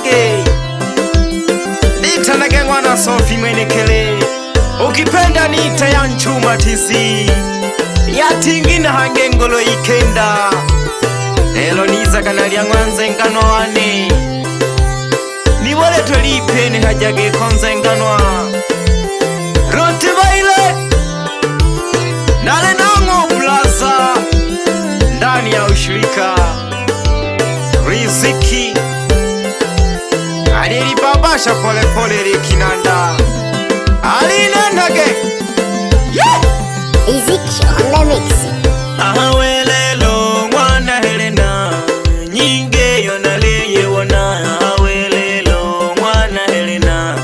hange nitanage mwana Sofi Mwenekele, ukipenda nita ya Nchuma tisi yatingina hange ngolo ikenda elo niza kanalia ngwanze ngano wane niwole tolipene hajage konze nganwa rote baile nale nango plaza ndani ya ushirika Riziki alili babasha pole pole likinanda alinandage Riziki on the mix. Awelelo mwana Helena nyinge yonaleye wona awelelo mwana Helena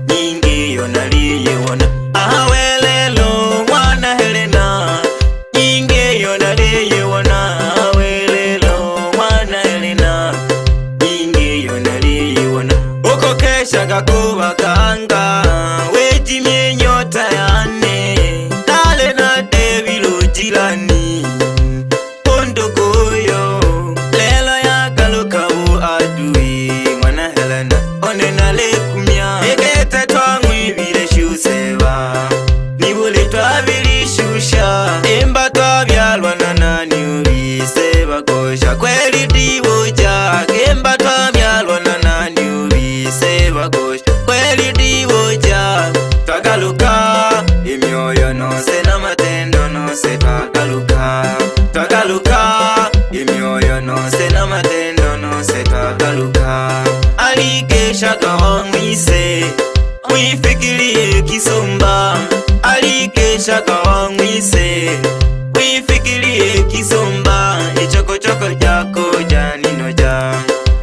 nyinge yonaleye wona awelelo mwana Helena nyinge yonaleye wona awelelo mwana Helena nyinge yonaleye wona uko kesha gakuba kanga wejimye nyota yane nale na devilo jirani pondo goyo lelo ya galukabu adui mwana Helena one nale kumya egete twamwibire shuseba nibule twabili shusha emba twabyalwa na nani ubiseba gosha kweli diboja emba twabyalwa na nani ubiseba gosha kweli diboja twagaluka imyoyo nose na matendo nose twagaluka imyoyo nose na matendo nose twagaluka alikeshaga wamwise mwifikirie kisomba alikeshaga wamwise mwifikirie kisomba ichokochoko jako janino ja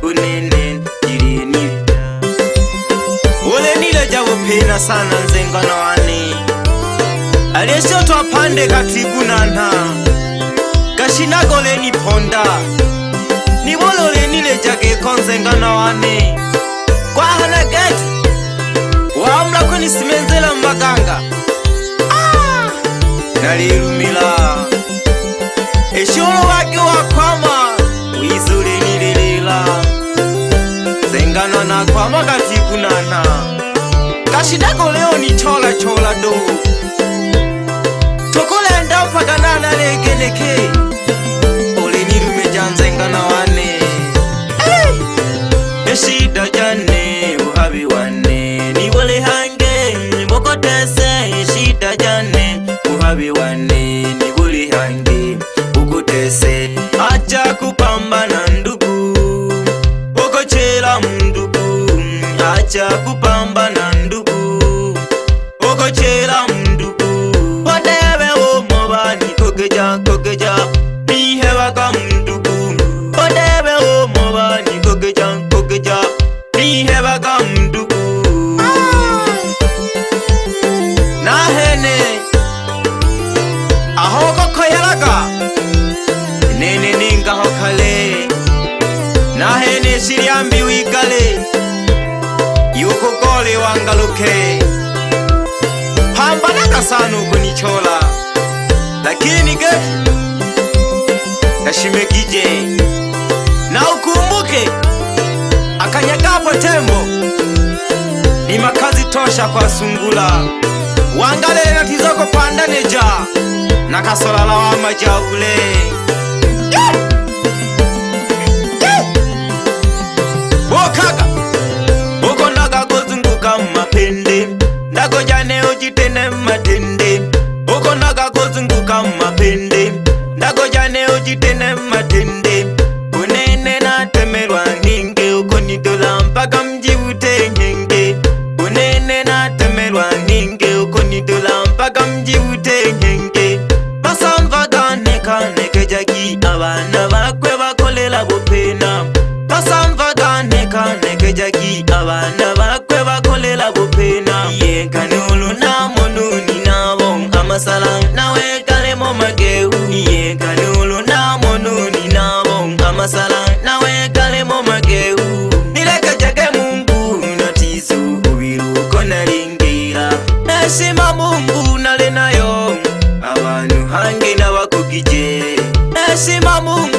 unene jirini ule nile jabo pena sana nzengano wani aliyeshotwa pande katibu nana gashinagole ni ponda nibolole nile jage konzengano wani kwa hana geti wamla kweni simenzela mbaganga nalilumila esholo wake wakwama wizule nililila zengano na kwama katibu nana gashinagole leo ni chola chola do tokole ndapa kanana legeleke ole nirume janzengana wane eshida jane uhabi wane nibole hange mokotese eshida jane uhabi wane nibole hange ukutese acha kupambana ndugu okochela mndugu acha kupambana ndugu okochela kogeja nihewa kamndugu odebe omobani kogeja nihewa kamndugu nahene ahoko koyalaga nene ninga hokale nahene siriambi wigale yuko gole wangaluke pambanaga sanu kunichola lakini ge kashimekije na ukumbuke akanyagapo tembo ni makazi tosha kwa sungula wangalele na tizoko pandaneja na kasola la wa majaule wokaka uko naga kuzunguka mapende ndagojane ujitene matende uko naga kuzunguka mapende ndagojane ujitene matende unene na temerwa ninge uko nidola mpaka mjibute ngenge unene na temerwa ninge uko nidola mpaka mjibute ngenge basamva gane kane kejagi abana bakwe bakolela bupena basamva gane kane kejagi abana bakwe bakolela bupena yekanulu na monuni nabo amasala nawe kalemo mageu yekanulu na monuni nabo amasala nawe kalemo mageu nileka jage Mungu natizu ubiruko nalingira nashima Mungu nale nayo abantu hange nabakugije nashima Mungu